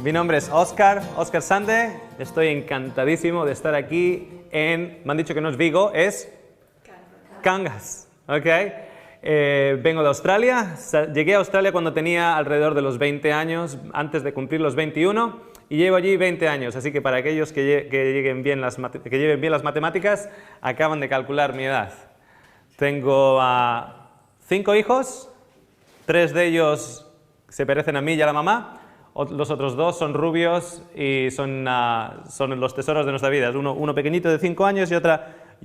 Mi nombre es Óscar Sande. Estoy encantadísimo de estar aquí me han dicho que no es Vigo, es Cangas. Okay. Vengo de Australia. Llegué a Australia cuando tenía alrededor de los 20 años, antes de cumplir los 21, y llevo allí 20 años. Así que para aquellos que lleven bien las matemáticas, acaban de calcular mi edad. Tengo 5 hijos, 3 de ellos se parecen a mí y a la mamá. Los otros 2 son rubios y son los tesoros de nuestra vida. Uno pequeñito de 5 años y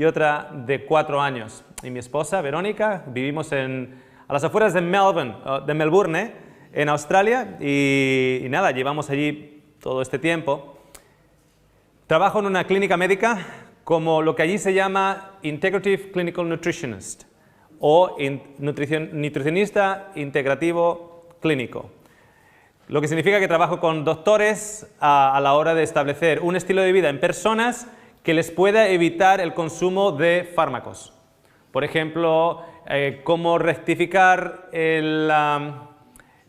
otra de 4 años. Y mi esposa, Verónica, vivimos a las afueras de Melbourne, en Australia, y nada, llevamos allí todo este tiempo. Trabajo en una clínica médica como lo que allí se llama Integrative Clinical Nutritionist o nutricionista integrativo clínico. Lo que significa que trabajo con doctores a la hora de establecer un estilo de vida en personas que les pueda evitar el consumo de fármacos. Por ejemplo, cómo rectificar la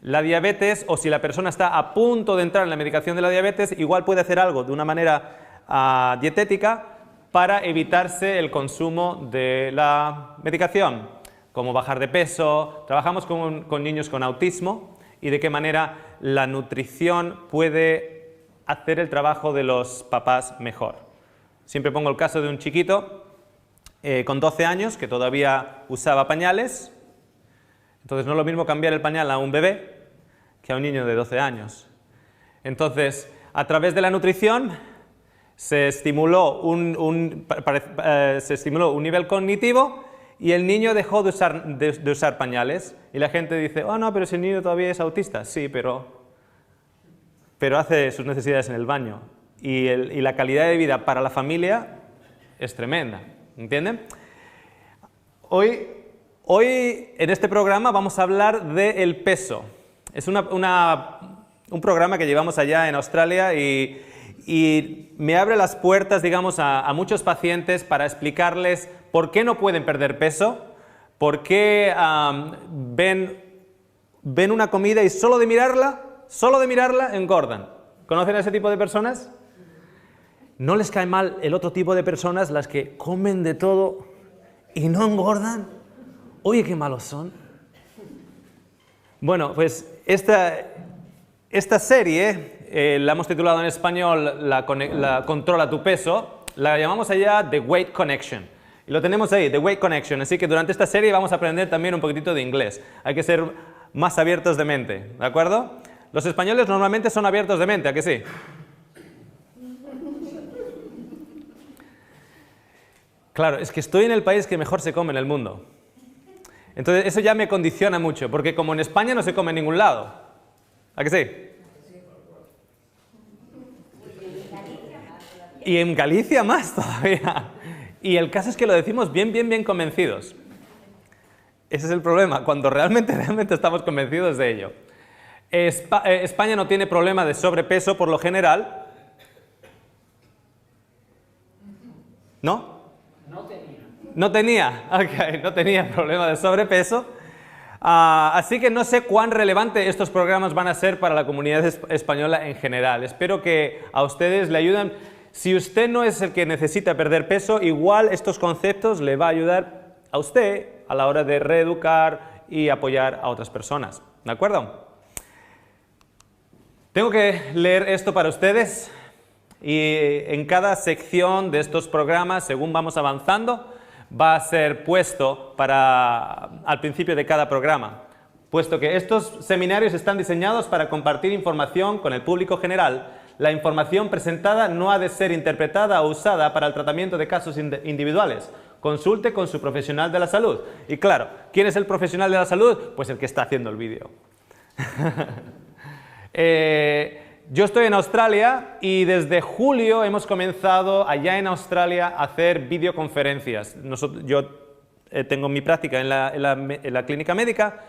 diabetes, o si la persona está a punto de entrar en la medicación de la diabetes, igual puede hacer algo de una manera dietética para evitarse el consumo de la medicación, como bajar de peso. Trabajamos con niños con autismo y de qué manera la nutrición puede hacer el trabajo de los papás mejor. Siempre pongo el caso de un chiquito con 12 años que todavía usaba pañales. Entonces no es lo mismo cambiar el pañal a un bebé que a un niño de 12 años. Entonces, a través de la nutrición se estimuló un nivel cognitivo y el niño dejó de usar pañales. Y la gente dice, oh no, pero si el niño todavía es autista. Sí, pero hace sus necesidades en el baño. Y la calidad de vida para la familia es tremenda. ¿Entienden? Hoy en este programa vamos a hablar del peso. Es un programa que llevamos allá en Australia y me abre las puertas, digamos, a muchos pacientes para explicarles por qué no pueden perder peso, por qué ven una comida y solo de mirarla engordan. ¿Conocen a ese tipo de personas? ¿No les cae mal el otro tipo de personas, las que comen de todo y no engordan? Oye, qué malos son. Bueno, pues esta serie la hemos titulado en español la Controla tu peso. La llamamos allá The Weight Connection. Y lo tenemos ahí, The Weight Connection. Así que durante esta serie vamos a aprender también un poquitito de inglés. Hay que ser más abiertos de mente, ¿de acuerdo? Los españoles normalmente son abiertos de mente, ¿a que sí? Claro, es que estoy en el país que mejor se come en el mundo. Entonces eso ya me condiciona mucho, porque como en España no se come en ningún lado. ¿A que sí? Y en Galicia más todavía. Y el caso es que lo decimos bien convencidos. Ese es el problema, cuando realmente estamos convencidos de ello. España no tiene problema de sobrepeso por lo general. ¿No? No tenía problema de sobrepeso. Así que no sé cuán relevante estos programas van a ser para la comunidad española en general. Espero que a ustedes le ayuden. Si usted no es el que necesita perder peso, igual estos conceptos le va a ayudar a usted a la hora de reeducar y apoyar a otras personas. ¿De acuerdo? Tengo que leer esto para ustedes y en cada sección de estos programas, según vamos avanzando, va a ser puesto al principio de cada programa, puesto que estos seminarios están diseñados para compartir información con el público general. La información presentada no ha de ser interpretada o usada para el tratamiento de casos individuales. Consulte con su profesional de la salud. Y claro, ¿quién es el profesional de la salud? Pues el que está haciendo el vídeo. Yo estoy en Australia y desde julio hemos comenzado allá en Australia a hacer videoconferencias. Yo tengo mi práctica en la clínica médica,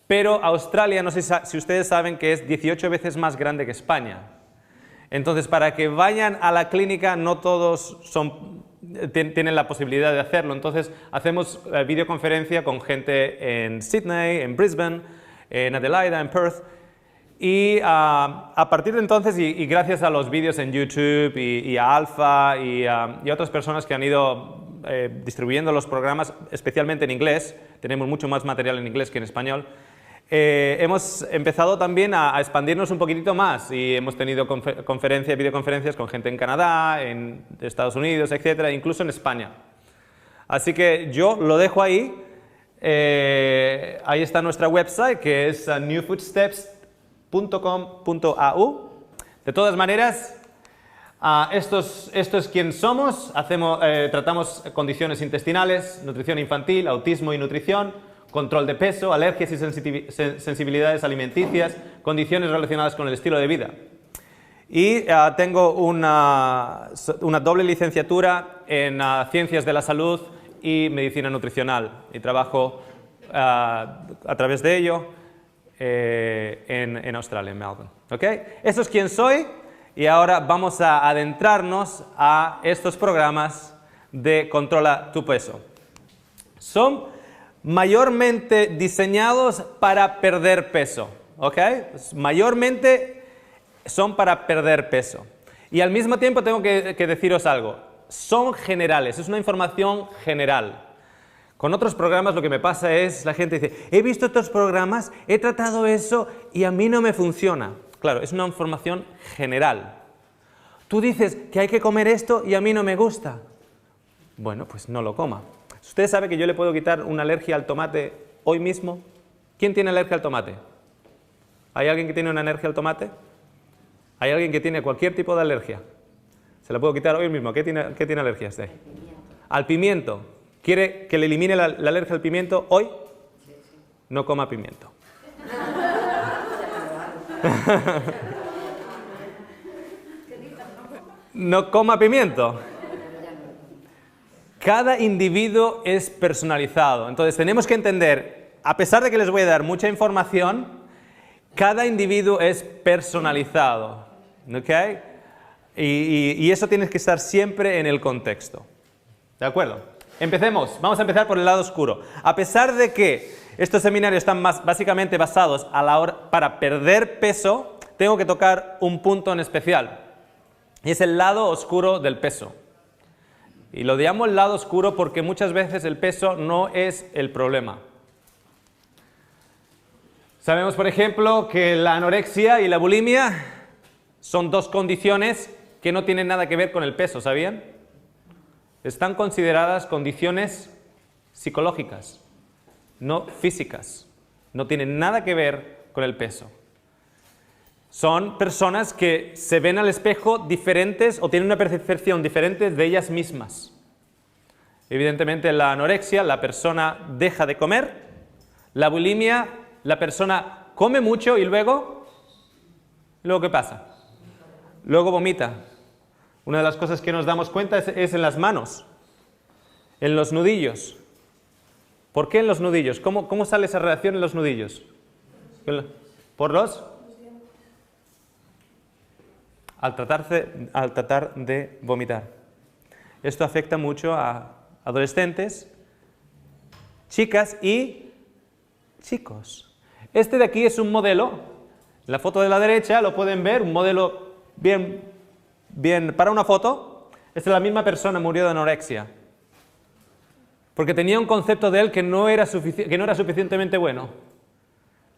pero Australia, no sé si ustedes saben que es 18 veces más grande que España. Entonces, para que vayan a la clínica, no todos tienen la posibilidad de hacerlo. Entonces, hacemos videoconferencia con gente en Sydney, en Brisbane, en Adelaida, en Perth. Y a partir de entonces, y gracias a los vídeos en YouTube y a Alfa y a otras personas que han ido distribuyendo los programas, especialmente en inglés, tenemos mucho más material en inglés que en español, hemos empezado también a expandirnos un poquitito más y hemos tenido videoconferencias con gente en Canadá, en Estados Unidos, etcétera, incluso en España. Así que yo lo dejo ahí. Ahí está nuestra website, que es newfootsteps.com.au. De todas maneras, esto es quien somos. Tratamos condiciones intestinales, nutrición infantil, autismo y nutrición, control de peso, alergias y sensibilidades alimenticias, condiciones relacionadas con el estilo de vida. Y tengo una doble licenciatura en ciencias de la salud y medicina nutricional, y trabajo a través de ello en Australia, en Melbourne. ¿Okay? Eso es quién soy, y ahora vamos a adentrarnos a estos programas de Controla tu Peso. Son mayormente diseñados para perder peso, ¿ok? Mayormente son para perder peso. Y al mismo tiempo tengo que deciros algo. Son generales, es una información general. Con otros programas lo que me pasa es, la gente dice, he visto estos programas, he tratado eso y a mí no me funciona. Claro, es una información general. Tú dices que hay que comer esto y a mí no me gusta. Bueno, pues no lo coma. ¿Usted sabe que yo le puedo quitar una alergia al tomate hoy mismo? ¿Quién tiene alergia al tomate? ¿Hay alguien que tiene una alergia al tomate? ¿Hay alguien que tiene cualquier tipo de alergia? Se la puedo quitar hoy mismo. ¿Qué tiene alergia usted? Al pimiento. ¿Quiere que le elimine la alergia al pimiento hoy? No coma pimiento. No coma pimiento. Cada individuo es personalizado. Entonces tenemos que entender, a pesar de que les voy a dar mucha información, cada individuo es personalizado. ¿Ok? Y eso tiene que estar siempre en el contexto. ¿De acuerdo? Empecemos. Vamos a empezar por el lado oscuro. A pesar de que estos seminarios están básicamente basados para perder peso, tengo que tocar un punto en especial. Y es el lado oscuro del peso. Y lo llamo el lado oscuro porque muchas veces el peso no es el problema. Sabemos, por ejemplo, que la anorexia y la bulimia son dos condiciones que no tienen nada que ver con el peso, ¿sabían? Están consideradas condiciones psicológicas, no físicas. No tienen nada que ver con el peso. Son personas que se ven al espejo diferentes o tienen una percepción diferente de ellas mismas. Evidentemente, la anorexia, la persona deja de comer. La bulimia, la persona come mucho y luego ¿qué pasa? Luego vomita. Una de las cosas que nos damos cuenta es en las manos, en los nudillos. ¿Por qué en los nudillos? ¿Cómo sale esa reacción en los nudillos? ¿Por los? Al tratar de vomitar. Esto afecta mucho a adolescentes, chicas y chicos. Este de aquí es un modelo. En la foto de la derecha lo pueden ver, un modelo bien para una foto. Esta es la misma persona, murió de anorexia. Porque tenía un concepto de él que no era suficientemente bueno.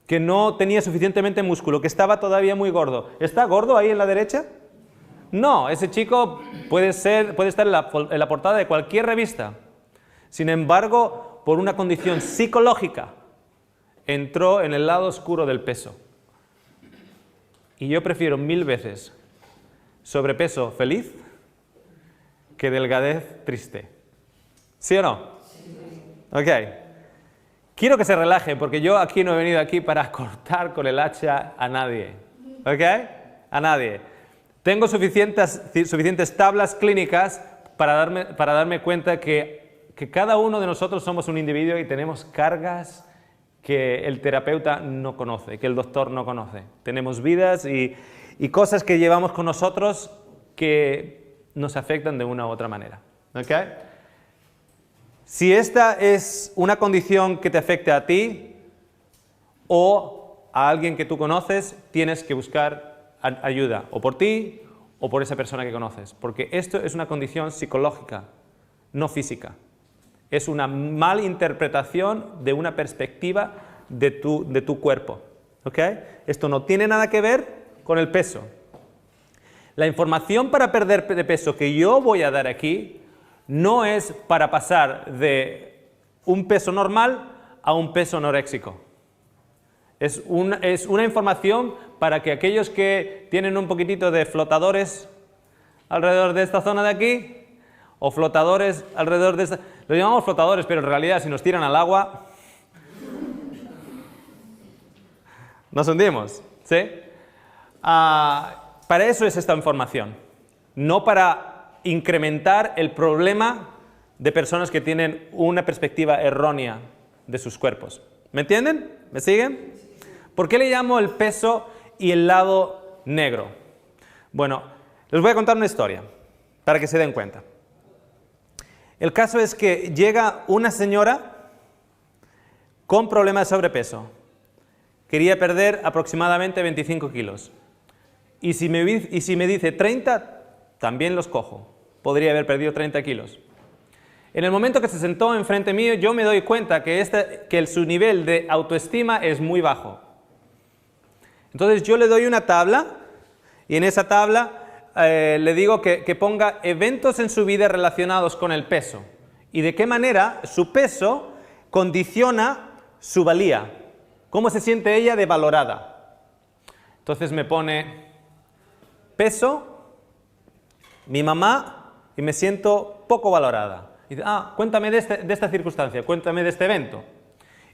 Que no tenía suficientemente músculo, que estaba todavía muy gordo. ¿Está gordo ahí en la derecha? No, ese chico puede estar en la portada de cualquier revista. Sin embargo, por una condición psicológica, entró en el lado oscuro del peso. Y yo prefiero 1000 veces sobrepeso feliz que delgadez triste. ¿Sí o no? Ok. Quiero que se relaje, porque yo aquí no he venido aquí para cortar con el hacha a nadie. ¿Ok? A nadie. Tengo suficientes tablas clínicas para darme cuenta que cada uno de nosotros somos un individuo y tenemos cargas que el terapeuta no conoce, que el doctor no conoce. Tenemos vidas y cosas que llevamos con nosotros que nos afectan de una u otra manera. ¿Ok? Si esta es una condición que te afecte a ti, o a alguien que tú conoces, tienes que buscar ayuda, o por ti o por esa persona que conoces, porque esto es una condición psicológica, no física. Es una malinterpretación de una perspectiva de tu cuerpo. ¿Ok? Esto no tiene nada que ver con el peso. La información para perder de peso que yo voy a dar aquí no es para pasar de un peso normal a un peso anoréxico. Es una información para que aquellos que tienen un poquitito de flotadores alrededor de esta zona de aquí, o flotadores alrededor de esta... Lo llamamos flotadores, pero en realidad si nos tiran al agua, nos hundimos, ¿sí? Para eso es esta información, no para incrementar el problema de personas que tienen una perspectiva errónea de sus cuerpos. ¿Me entienden? ¿Me siguen? ¿Por qué le llamo el peso y el lado negro? Bueno, les voy a contar una historia para que se den cuenta. El caso es que llega una señora con problemas de sobrepeso. Quería perder aproximadamente 25 kilos. Y si me dice 30, también los cojo. Podría haber perdido 30 kilos. En el momento que se sentó enfrente mío, yo me doy cuenta que su nivel de autoestima es muy bajo. Entonces yo le doy una tabla y en esa tabla le digo que ponga eventos en su vida relacionados con el peso y de qué manera su peso condiciona su valía. ¿Cómo se siente ella de valorada? Entonces me pone peso, mi mamá y me siento poco valorada. Y dice, cuéntame de esta circunstancia, cuéntame de este evento.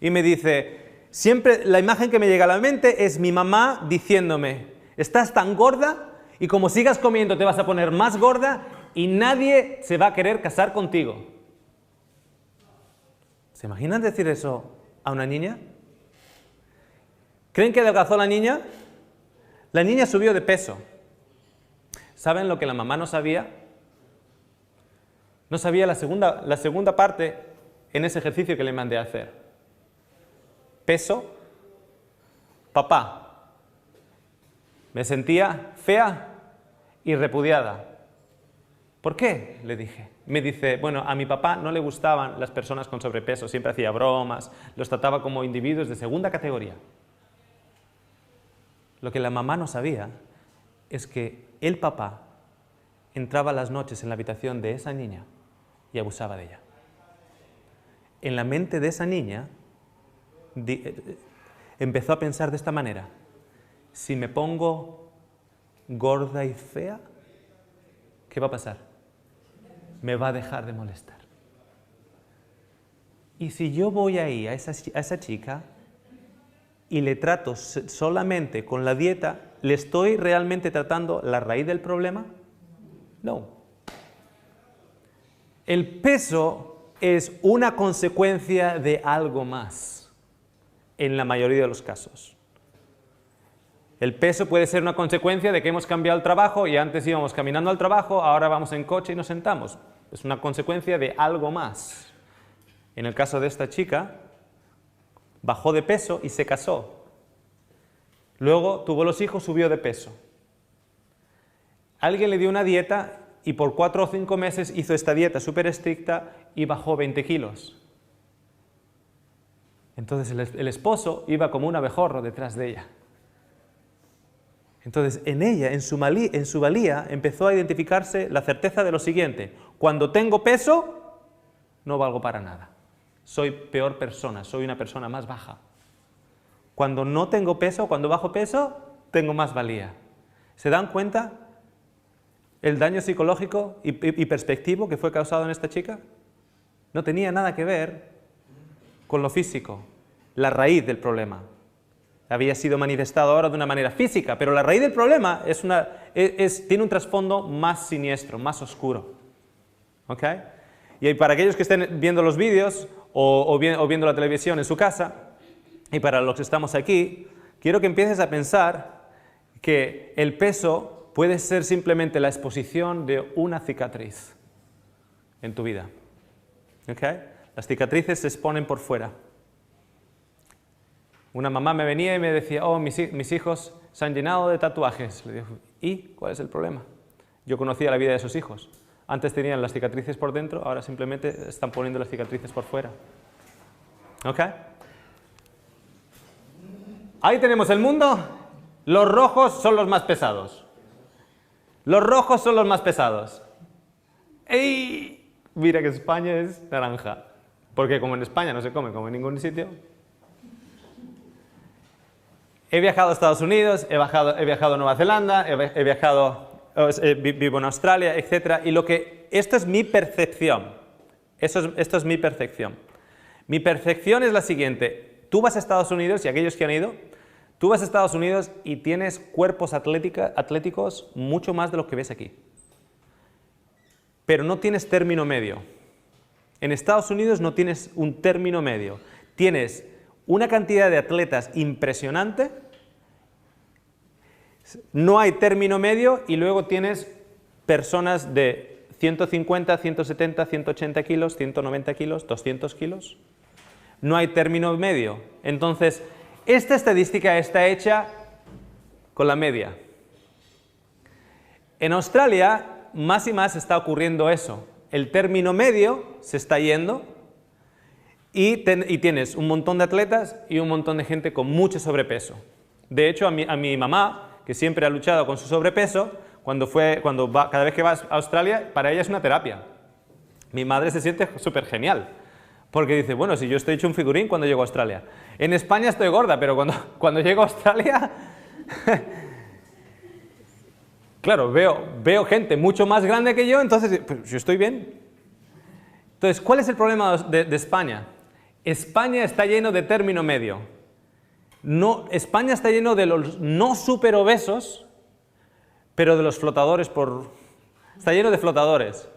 Y me dice, siempre la imagen que me llega a la mente es mi mamá diciéndome, estás tan gorda y como sigas comiendo te vas a poner más gorda y nadie se va a querer casar contigo. ¿Se imaginan decir eso a una niña? ¿Creen que adelgazó la niña? La niña subió de peso. ¿Saben lo que la mamá no sabía? No sabía la segunda parte en ese ejercicio que le mandé a hacer. Peso, papá. Me sentía fea y repudiada. ¿Por qué? Le dije. Me dice, bueno, a mi papá no le gustaban las personas con sobrepeso, siempre hacía bromas, los trataba como individuos de segunda categoría. Lo que la mamá no sabía es que el papá entraba las noches en la habitación de esa niña y abusaba de ella. En la mente de esa niña empezó a pensar de esta manera, si me pongo gorda y fea, ¿qué va a pasar? Me va a dejar de molestar. Y si yo voy ahí a esa chica y le trato solamente con la dieta, ¿le estoy realmente tratando la raíz del problema? No. El peso es una consecuencia de algo más, en la mayoría de los casos. El peso puede ser una consecuencia de que hemos cambiado el trabajo y antes íbamos caminando al trabajo, ahora vamos en coche y nos sentamos. Es una consecuencia de algo más. En el caso de esta chica, bajó de peso y se casó. Luego tuvo los hijos, subió de peso. Alguien le dio una dieta y por 4 o 5 meses hizo esta dieta súper estricta y bajó 20 kilos. Entonces el esposo iba como un abejorro detrás de ella. Entonces en ella, en su valía, empezó a identificarse la certeza de lo siguiente: cuando tengo peso, no valgo para nada. Soy peor persona, soy una persona más baja. Cuando no tengo peso, cuando bajo peso, tengo más valía. ¿Se dan cuenta el daño psicológico y perspectivo que fue causado en esta chica? No tenía nada que ver con lo físico, la raíz del problema. Había sido manifestado ahora de una manera física, pero la raíz del problema tiene un trasfondo más siniestro, más oscuro. ¿Ok? Y para aquellos que estén viendo los vídeos o viendo la televisión en su casa, y para los que estamos aquí, quiero que empieces a pensar que el peso puede ser simplemente la exposición de una cicatriz en tu vida. ¿Ok? Las cicatrices se exponen por fuera. Una mamá me venía y me decía, oh, mis hijos se han llenado de tatuajes. Le digo, ¿y cuál es el problema? Yo conocía la vida de sus hijos. Antes tenían las cicatrices por dentro, ahora simplemente están poniendo las cicatrices por fuera. ¿Ok? Ahí tenemos el mundo. Los rojos son los más pesados. Los rojos son los más pesados. ¡Ey! Mira que España es naranja. Porque como en España no se come como en ningún sitio. He viajado a Estados Unidos, he viajado a Nueva Zelanda, vivo en Australia, etc. Y esto es mi percepción. Esto es mi percepción. Mi percepción es la siguiente. Tú vas a Estados Unidos, y aquellos que han ido, tú vas a Estados Unidos y tienes cuerpos atléticos mucho más de los que ves aquí. Pero no tienes término medio. En Estados Unidos no tienes un término medio. Tienes una cantidad de atletas impresionante, no hay término medio, y luego tienes personas de 150, 170, 180 kilos, 190 kilos, 200 kilos. No hay término medio. Entonces, esta estadística está hecha con la media. En Australia, más y más está ocurriendo eso. El término medio se está yendo y tienes un montón de atletas y un montón de gente con mucho sobrepeso. De hecho, a mi mamá, que siempre ha luchado con su sobrepeso, cada vez que va a Australia, para ella es una terapia. Mi madre se siente súper genial, porque dice, bueno, si yo estoy hecho un figurín cuando llego a Australia. En España estoy gorda, pero cuando llego a Australia, claro, veo gente mucho más grande que yo, entonces pues, yo estoy bien. Entonces, ¿cuál es el problema de España? España está lleno de término medio. España está lleno de los no super obesos, pero de los flotadores Está lleno de flotadores.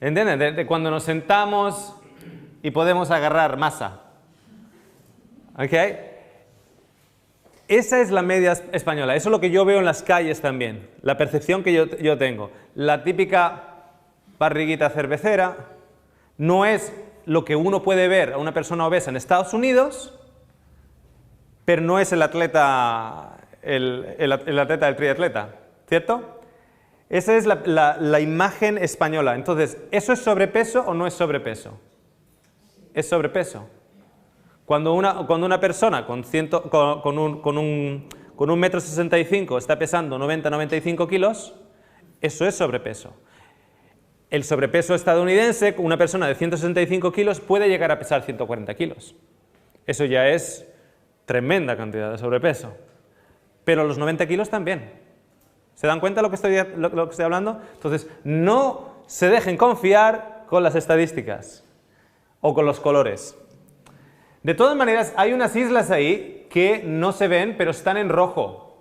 ¿Entienden? De cuando nos sentamos y podemos agarrar masa. ¿Ok? Esa es la media española. Eso es lo que yo veo en las calles también. La percepción que yo tengo. La típica barriguita cervecera no es lo que uno puede ver a una persona obesa en Estados Unidos, pero no es el atleta del triatleta, ¿cierto? Esa es la imagen española. Entonces, ¿eso es sobrepeso o no es sobrepeso? Es sobrepeso. Cuando una persona con 1,65 m está pesando 90-95 kilos, eso es sobrepeso. El sobrepeso estadounidense, una persona de 165 kilos puede llegar a pesar 140 kilos. Eso ya es tremenda cantidad de sobrepeso. Pero los 90 kilos también. ¿Se dan cuenta de lo que estoy hablando? Entonces, no se dejen confiar con las estadísticas o con los colores. De todas maneras, hay unas islas ahí que no se ven, pero están en rojo.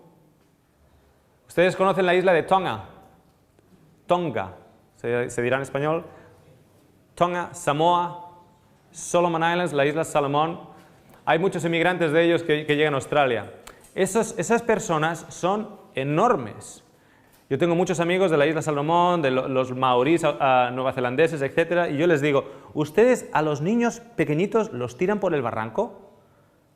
Ustedes conocen la isla de Tonga. Tonga, se dirá en español. Tonga, Samoa, Solomon Islands, la isla Salomón. Hay muchos inmigrantes de ellos que llegan a Australia. Esas personas son enormes. Yo tengo muchos amigos de la isla Salomón, de los maorís neozelandeses, etc. Y yo les digo, ¿ustedes a los niños pequeñitos los tiran por el barranco?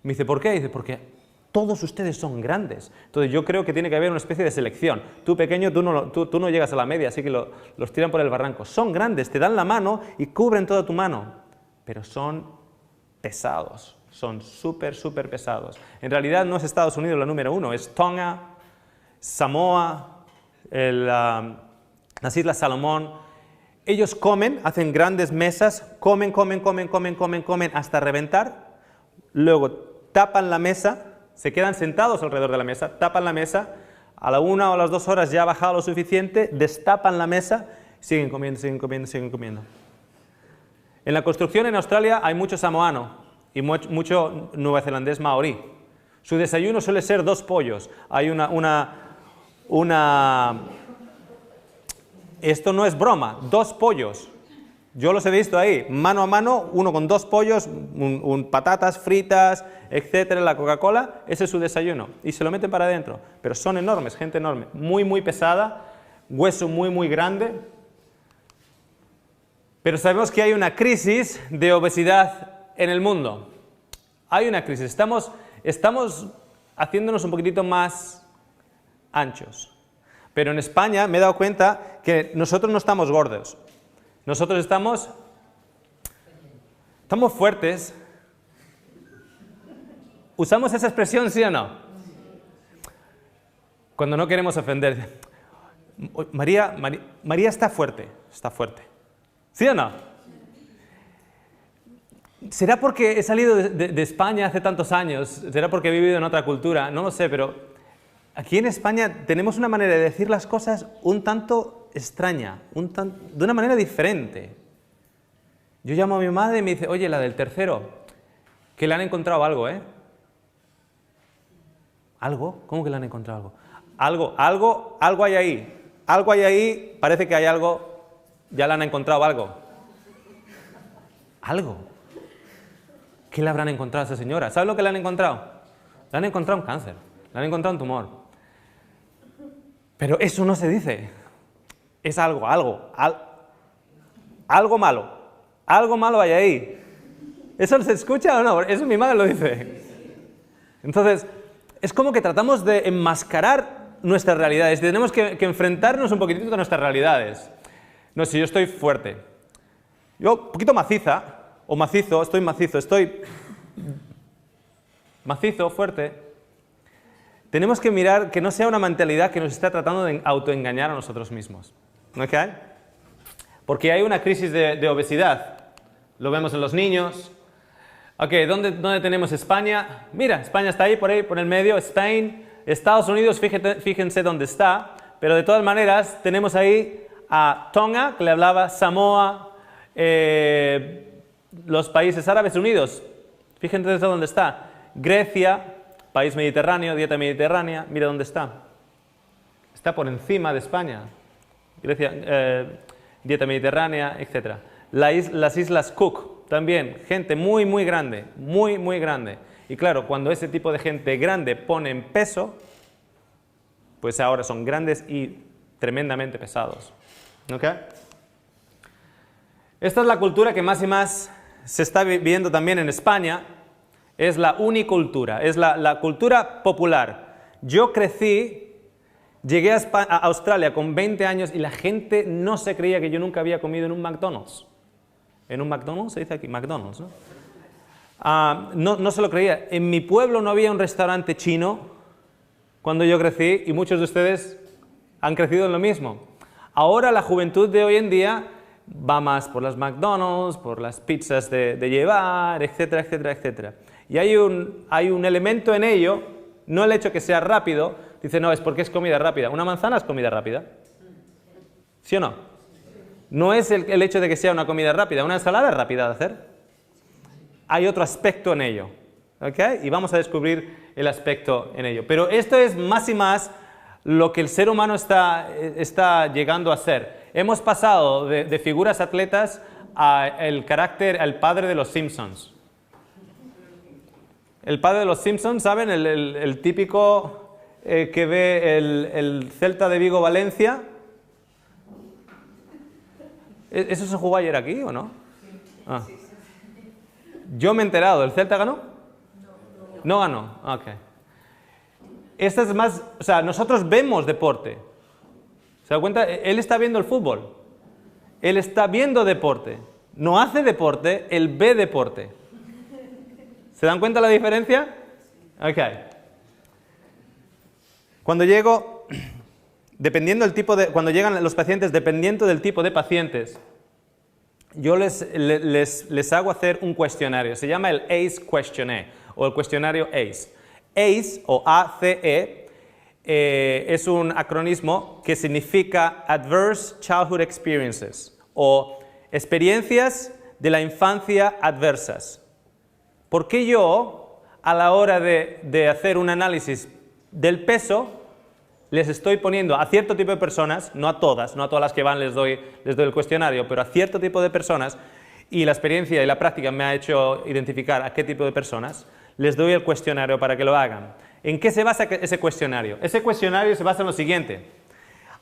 Me dice, ¿por qué? Dice, porque todos ustedes son grandes. Entonces yo creo que tiene que haber una especie de selección. Tú pequeño, tú no llegas a la media, así que los tiran por el barranco. Son grandes, te dan la mano y cubren toda tu mano. Pero son pesados, son súper pesados. En realidad no es Estados Unidos la número 1, es Tonga, Samoa, las Islas Salomón. Ellos comen, hacen grandes mesas, comen hasta reventar, luego tapan la mesa, se quedan sentados alrededor de la mesa, tapan la mesa, a la 1 o a las 2 horas ya ha bajado lo suficiente, destapan la mesa, siguen comiendo. En la construcción en Australia hay mucho samoano y mucho neozelandés maorí. Su desayuno suele ser 2 pollos. Hay esto no es broma, 2 pollos. Yo los he visto ahí, mano a mano, uno con 2 pollos, patatas fritas, etcétera, la Coca-Cola, ese es su desayuno. Y se lo meten para adentro. Pero son enormes, gente enorme, muy pesada, hueso muy grande. Pero sabemos que hay una crisis de obesidad en el mundo. Hay una crisis. Estamos estamos haciéndonos un poquitito más anchos. Pero en España me he dado cuenta que nosotros no estamos gordos. Nosotros estamos fuertes. ¿Usamos esa expresión, sí o no? Cuando no queremos ofender. María está fuerte. Está fuerte. ¿Sí o no? ¿Será porque he salido de España hace tantos años? ¿Será porque he vivido en otra cultura? No lo sé, pero aquí en España tenemos una manera de decir las cosas un tanto extraña, de una manera diferente. Yo llamo a mi madre y me dice, oye, la del tercero, que le han encontrado algo, ¿eh? ¿Algo? ¿Cómo que le han encontrado algo? Algo hay ahí. Algo hay ahí, parece que hay algo, ya le han encontrado algo. ¿Algo? ¿Qué le habrán encontrado a esa señora? ¿Sabe lo que le han encontrado? Le han encontrado un cáncer, le han encontrado un tumor. Pero eso no se dice. Es algo malo. Algo malo hay ahí. ¿Eso se escucha o no? Eso mi madre lo dice. Entonces, es como que tratamos de enmascarar nuestras realidades. Tenemos que enfrentarnos un poquitito a nuestras realidades. No sé, yo estoy fuerte. Yo, un poquito maciza, o macizo, estoy macizo, fuerte. Tenemos que mirar que no sea una mentalidad que nos está tratando de autoengañar a nosotros mismos. ¿Ok? Porque hay una crisis de obesidad. Lo vemos en los niños. Ok, ¿dónde tenemos España? Mira, España está ahí, por el medio, Spain. Estados Unidos, fíjense dónde está. Pero de todas maneras, tenemos ahí a Tonga, que le hablaba, Samoa, los países árabes unidos. Fíjense dónde está. Grecia, país mediterráneo, dieta mediterránea, mira dónde está. Está por encima de España. Grecia, dieta mediterránea, etc. Las Islas Cook, también, gente muy, muy grande, muy, muy grande. Y claro, cuando ese tipo de gente grande pone en peso, pues ahora son grandes y tremendamente pesados. ¿Ok? Esta es la cultura que más y más se está viviendo también en España. Es la unicultura, es la cultura popular. Yo llegué a Australia con 20 años y la gente no se creía que yo nunca había comido en un McDonald's. ¿En un McDonald's? Se dice aquí, McDonald's, ¿no? No se lo creía. En mi pueblo no había un restaurante chino cuando yo crecí y muchos de ustedes han crecido en lo mismo. Ahora la juventud de hoy en día va más por las McDonald's, por las pizzas de llevar, etcétera, etcétera, etcétera. Y hay un elemento en ello, no el hecho que sea rápido, dice, no, es porque es comida rápida. ¿Una manzana es comida rápida? ¿Sí o no? No es el hecho de que sea una comida rápida, una ensalada es rápida de hacer. Hay otro aspecto en ello, ¿ok? Y vamos a descubrir el aspecto en ello. Pero esto es más y más lo que el ser humano está llegando a ser. Hemos pasado de figuras atletas al padre de los Simpsons. El padre de los Simpsons, ¿saben? El típico que ve el Celta de Vigo Valencia. ¿Eso se jugó ayer aquí o no? Ah. Yo me he enterado. ¿El Celta ganó? No ganó. Ok. Esta es más, o sea, nosotros vemos deporte. ¿Se da cuenta? Él está viendo el fútbol. Él está viendo deporte. No hace deporte, él ve deporte. ¿Se dan cuenta la diferencia? Ok. Cuando llegan los pacientes, dependiendo del tipo de pacientes, yo les hago hacer un cuestionario. Se llama el ACE Questionnaire o el cuestionario ACE. ACE o ACE es un acronismo que significa Adverse Childhood Experiences o experiencias de la infancia adversas. ¿Por qué yo, a la hora de hacer un análisis del peso, les estoy poniendo a cierto tipo de personas, no a todas las que van les doy el cuestionario, pero a cierto tipo de personas, y la experiencia y la práctica me ha hecho identificar a qué tipo de personas, les doy el cuestionario para que lo hagan. ¿En qué se basa ese cuestionario? Ese cuestionario se basa en lo siguiente.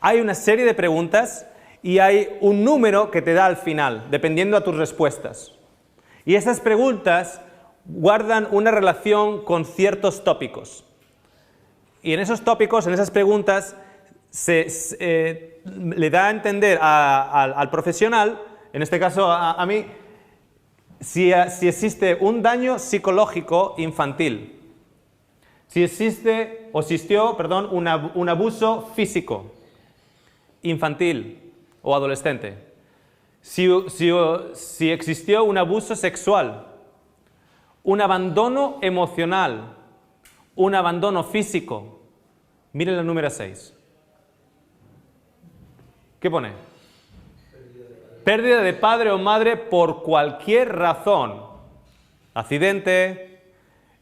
Hay una serie de preguntas y hay un número que te da al final, dependiendo a tus respuestas. Y esas preguntas, guardan una relación con ciertos tópicos. Y en esos tópicos, en esas preguntas, le da a entender al profesional, en este caso a mí, si existe un daño psicológico infantil, si existió, un abuso físico infantil o adolescente, si existió un abuso sexual, un abandono emocional, un abandono físico. Miren la número 6. ¿Qué pone? Pérdida de padre o madre por cualquier razón. Accidente,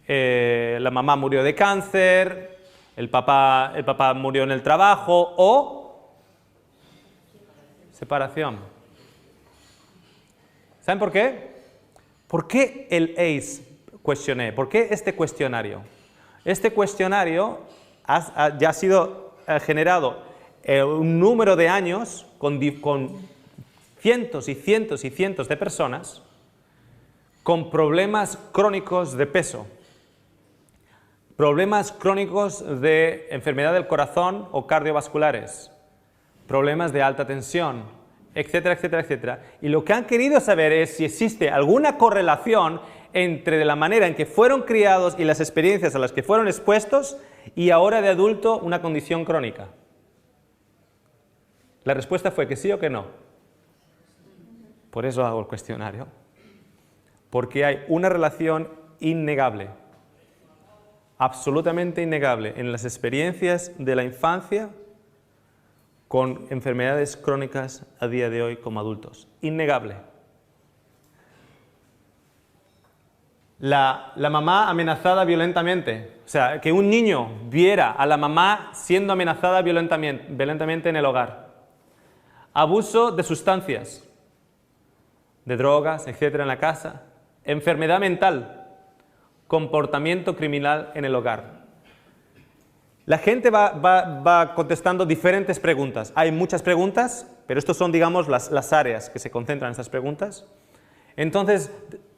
la mamá murió de cáncer, el papá murió en el trabajo o separación. ¿Saben por qué? ¿Por qué el ACE Questionnaire? ¿Por qué este cuestionario? Este cuestionario ya ha sido generado un número de años con cientos y cientos y cientos de personas con problemas crónicos de peso, problemas crónicos de enfermedad del corazón o cardiovasculares, problemas de alta tensión, etcétera, etcétera, etcétera. Y lo que han querido saber es si existe alguna correlación entre la manera en que fueron criados y las experiencias a las que fueron expuestos y ahora de adulto una condición crónica. La respuesta fue que sí o que no. Por eso hago el cuestionario. Porque hay una relación innegable, absolutamente innegable, en las experiencias de la infancia con enfermedades crónicas a día de hoy como adultos. Innegable. La mamá amenazada violentamente. O sea, que un niño viera a la mamá siendo amenazada violentamente en el hogar. Abuso de sustancias, de drogas, etcétera, en la casa. Enfermedad mental. Comportamiento criminal en el hogar. La gente va contestando diferentes preguntas. Hay muchas preguntas, pero estos son, digamos, las áreas que se concentran en estas preguntas. Entonces,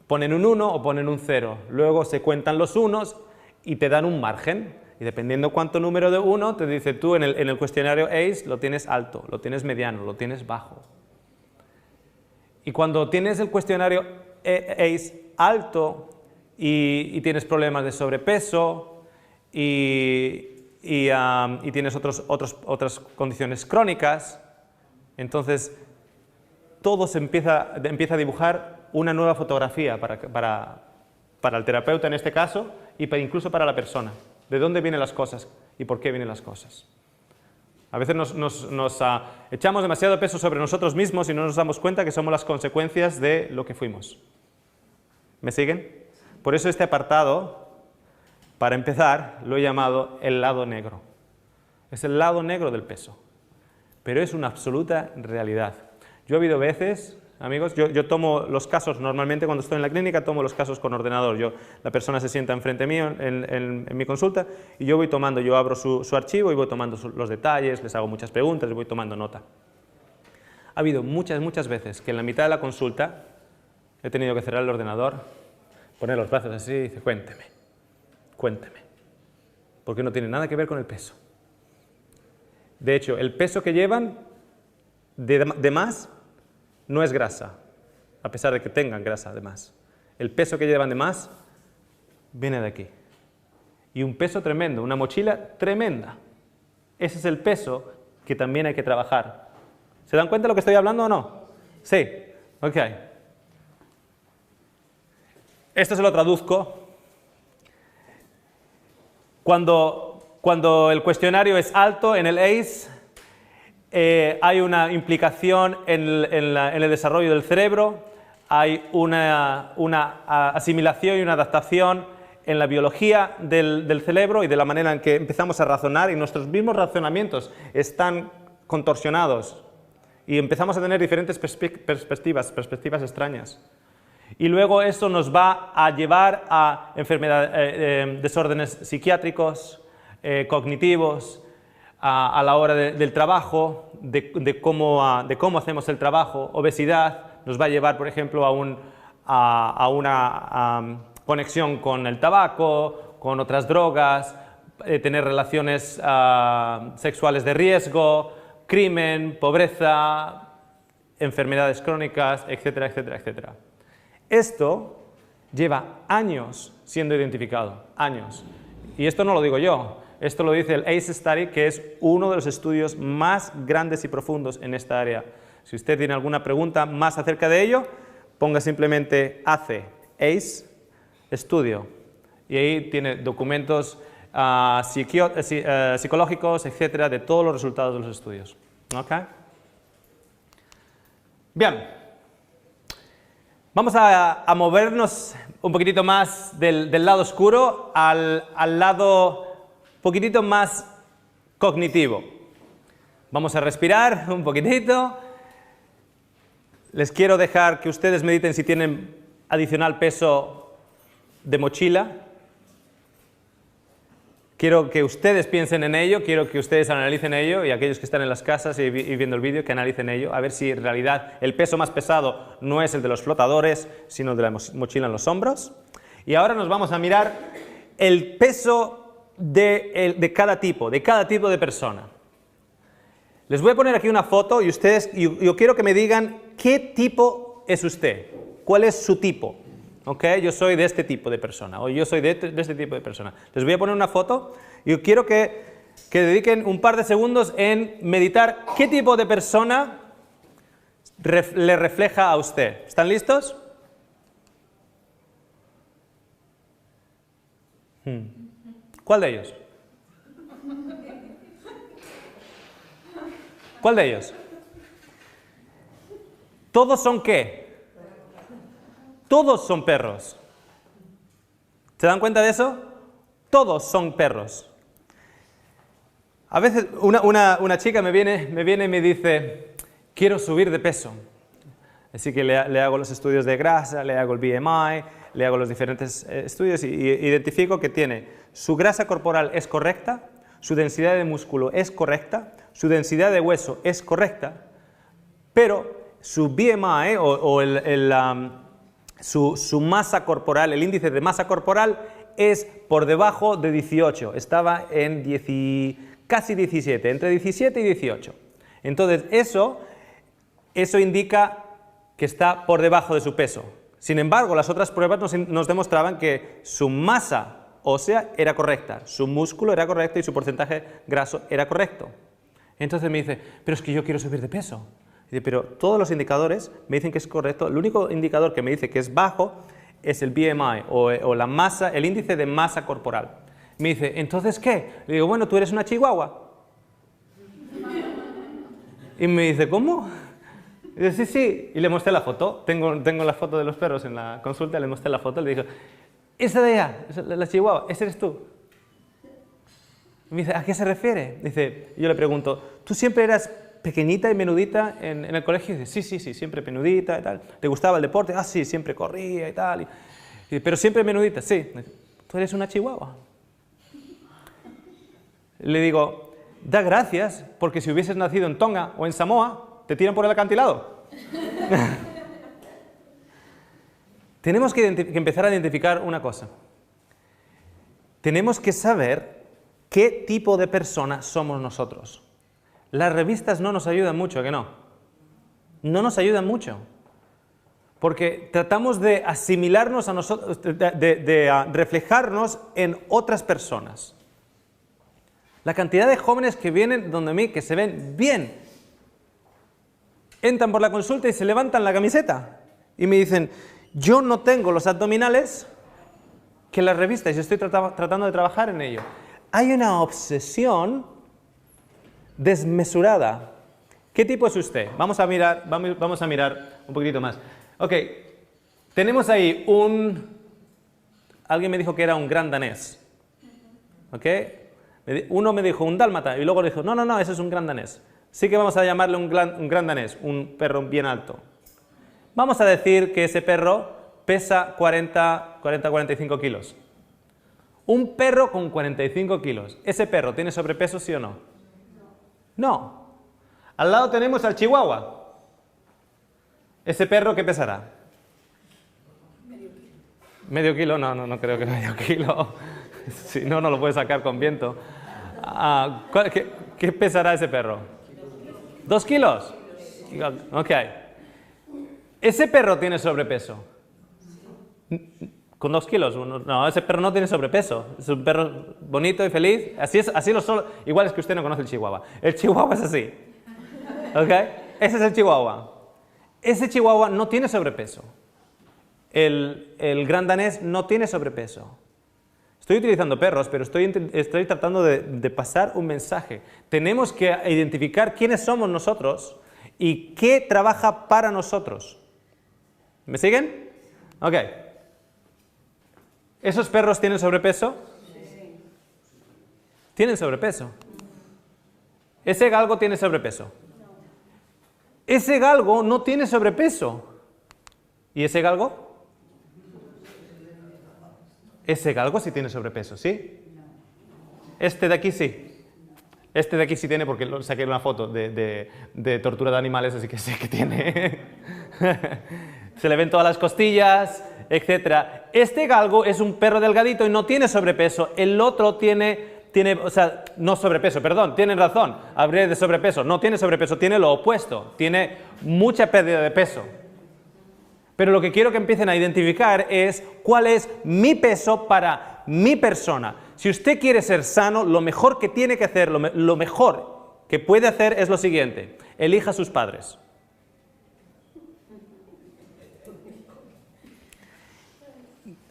ponen un 1 o ponen un 0. Luego se cuentan los unos y te dan un margen. Y dependiendo cuánto número de 1, te dice tú en el cuestionario ACE lo tienes alto, lo tienes mediano, lo tienes bajo. Y cuando tienes el cuestionario ACE alto y tienes problemas de sobrepeso y tienes otras condiciones crónicas, entonces todo se empieza a dibujar una nueva fotografía para el terapeuta en este caso y incluso para la persona. ¿De dónde vienen las cosas y por qué vienen las cosas? A veces nos echamos demasiado peso sobre nosotros mismos y no nos damos cuenta que somos las consecuencias de lo que fuimos. ¿Me siguen? Por eso este apartado, para empezar, lo he llamado el lado negro. Es el lado negro del peso, pero es una absoluta realidad. Yo he habido veces, amigos, yo tomo los casos, normalmente cuando estoy en la clínica tomo los casos con ordenador. La persona se sienta enfrente mío en mi consulta y yo voy tomando, yo abro su archivo y voy tomando los detalles, les hago muchas preguntas y voy tomando nota. Ha habido muchas veces que en la mitad de la consulta he tenido que cerrar el ordenador, poner los brazos así y decir, cuénteme, porque no tiene nada que ver con el peso. De hecho, el peso que llevan de más no es grasa, a pesar de que tengan grasa de más. El peso que llevan de más viene de aquí. Y un peso tremendo, una mochila tremenda. Ese es el peso que también hay que trabajar. ¿Se dan cuenta de lo que estoy hablando o no? Sí, ok. Esto se lo traduzco. Cuando el cuestionario es alto en el ACE, hay una implicación en el desarrollo del cerebro, hay una asimilación y una adaptación en la biología del cerebro y de la manera en que empezamos a razonar, y nuestros mismos razonamientos están contorsionados y empezamos a tener diferentes perspectivas extrañas. Y luego eso nos va a llevar a desórdenes psiquiátricos, cognitivos, a la hora del trabajo, de cómo hacemos el trabajo. Obesidad nos va a llevar, por ejemplo, a conexión con el tabaco, con otras drogas, tener relaciones sexuales de riesgo, crimen, pobreza, enfermedades crónicas, etcétera, etcétera, etcétera. Esto lleva años siendo identificado, años. Y esto no lo digo yo, esto lo dice el ACE Study, que es uno de los estudios más grandes y profundos en esta área. Si usted tiene alguna pregunta más acerca de ello, ponga simplemente ACE, estudio, y ahí tiene documentos psicológicos, etcétera, de todos los resultados de los estudios. ¿Okay? Bien, vamos a movernos un poquitito más del lado oscuro al lado un poquitito más cognitivo. Vamos a respirar un poquitito. Les quiero dejar que ustedes mediten si tienen adicional peso de mochila. Quiero que ustedes piensen en ello, quiero que ustedes analicen ello y aquellos que están en las casas y viendo el vídeo que analicen ello, a ver si en realidad el peso más pesado no es el de los flotadores, sino el de la mochila en los hombros. Y ahora nos vamos a mirar el peso de cada tipo de persona. Les voy a poner aquí una foto y ustedes, yo quiero que me digan qué tipo es usted, cuál es su tipo. Okay, yo soy de este tipo de persona, o yo soy de este tipo de persona. Les voy a poner una foto y yo quiero que dediquen un par de segundos en meditar qué tipo de persona le refleja a usted. ¿Están listos? ¿Cuál de ellos? ¿Cuál de ellos? ¿Todos son qué? Todos son perros. ¿Se dan cuenta de eso? Todos son perros. A veces una chica me viene y me dice, quiero subir de peso. Así que le hago los estudios de grasa, le hago el BMI, le hago los diferentes estudios y identifico que tiene su grasa corporal es correcta, su densidad de músculo es correcta, su densidad de hueso es correcta, pero su BMI su masa corporal, el índice de masa corporal es por debajo de 18, estaba en casi 17, entre 17 y 18. Entonces eso indica que está por debajo de su peso. Sin embargo, las otras pruebas nos demostraban que su masa ósea era correcta, su músculo era correcto y su porcentaje graso era correcto. Entonces me dice, pero es que yo quiero subir de peso. Pero todos los indicadores me dicen que es correcto. El único indicador que me dice que es bajo es el BMI o la masa, el índice de masa corporal. Me dice, ¿entonces qué? Le digo, bueno, tú eres una chihuahua. Y me dice, ¿cómo? Y dice, sí. Y le mostré la foto. Tengo la foto de los perros en la consulta, le mostré la foto. Le dije, esa de allá, la chihuahua, ese eres tú. Y me dice, ¿a qué se refiere? Dice, yo le pregunto, ¿tú siempre eras pequeñita y menudita en el colegio? Y dice, sí, siempre menudita y tal. ¿Te gustaba el deporte? Ah, sí, siempre corría y tal. Y dice, pero siempre menudita, sí. ¿Tú eres una chihuahua? Le digo, da gracias, porque si hubieses nacido en Tonga o en Samoa, te tiran por el acantilado. Tenemos que empezar a identificar una cosa. Tenemos que saber qué tipo de persona somos nosotros. Las revistas no nos ayudan mucho, ¿a que no? No nos ayudan mucho. Porque tratamos de asimilarnos a nosotros, de reflejarnos en otras personas. La cantidad de jóvenes que vienen donde mí, que se ven bien, entran por la consulta y se levantan la camiseta. Y me dicen, yo no tengo los abdominales que las revistas, y estoy tratando de trabajar en ello. Hay una obsesión desmesurada. ¿Qué tipo es usted? Vamos a mirar un poquitito más. Ok, tenemos ahí alguien me dijo que era un gran danés. Ok, uno me dijo un dálmata y luego dijo, no, ese es un gran danés. Sí que vamos a llamarle un gran danés, un perro bien alto. Vamos a decir que ese perro pesa 40-45 kilos. Un perro con 45 kilos. ¿Ese perro tiene sobrepeso, sí o no? No. Al lado tenemos al chihuahua. ¿Ese perro qué pesará? ¿Medio kilo? No, no creo que medio kilo. Si no, no lo puedes sacar con viento. ¿Qué pesará ese perro? 2 kilos. Ok. ¿Ese perro tiene sobrepeso? ¿Con 2 kilos? No, ese perro no tiene sobrepeso. Es un perro bonito y feliz. Igual es que usted no conoce el chihuahua. El chihuahua es así. ¿Ok? Ese es el chihuahua. Ese chihuahua no tiene sobrepeso. El gran danés no tiene sobrepeso. Estoy utilizando perros, pero estoy tratando de pasar un mensaje. Tenemos que identificar quiénes somos nosotros y qué trabaja para nosotros. ¿Me siguen? Ok. ¿Esos perros tienen sobrepeso? Sí. ¿Tienen sobrepeso? ¿Ese galgo tiene sobrepeso? No. Ese galgo no tiene sobrepeso. ¿Y ese galgo? Ese galgo sí tiene sobrepeso, ¿sí? No. Este de aquí sí. Este de aquí sí tiene porque saqué una foto de tortura de animales, así que sé que tiene. Se le ven todas las costillas, etc. Este galgo es un perro delgadito y no tiene sobrepeso. El otro o sea, no sobrepeso, perdón, tienen razón. Hablé de sobrepeso. No tiene sobrepeso, tiene lo opuesto. Tiene mucha pérdida de peso. Pero lo que quiero que empiecen a identificar es cuál es mi peso para mi persona. Si usted quiere ser sano, lo mejor que tiene que hacer, lo mejor que puede hacer es lo siguiente. Elija a sus padres.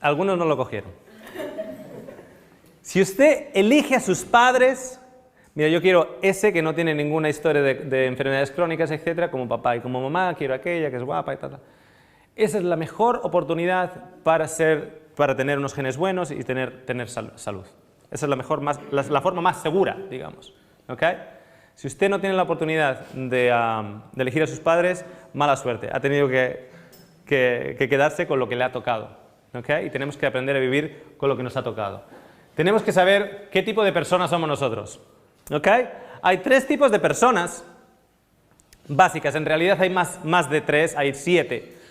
Algunos no lo cogieron. Si usted elige a sus padres, mira, yo quiero ese que no tiene ninguna historia de enfermedades crónicas, etcétera, como papá y como mamá, quiero aquella que es guapa y tal. Esa es la mejor oportunidad para tener unos genes buenos y tener salud. Esa es la forma más segura, digamos. ¿Okay? Si usted no tiene la oportunidad de elegir a sus padres, mala suerte. Ha tenido que quedarse con lo que le ha tocado. ¿Okay? Y tenemos que aprender a vivir con lo que nos ha tocado. Tenemos que saber qué tipo de personas somos nosotros. ¿Okay? Hay 3 tipos de personas básicas. En realidad hay más de 3, hay 7.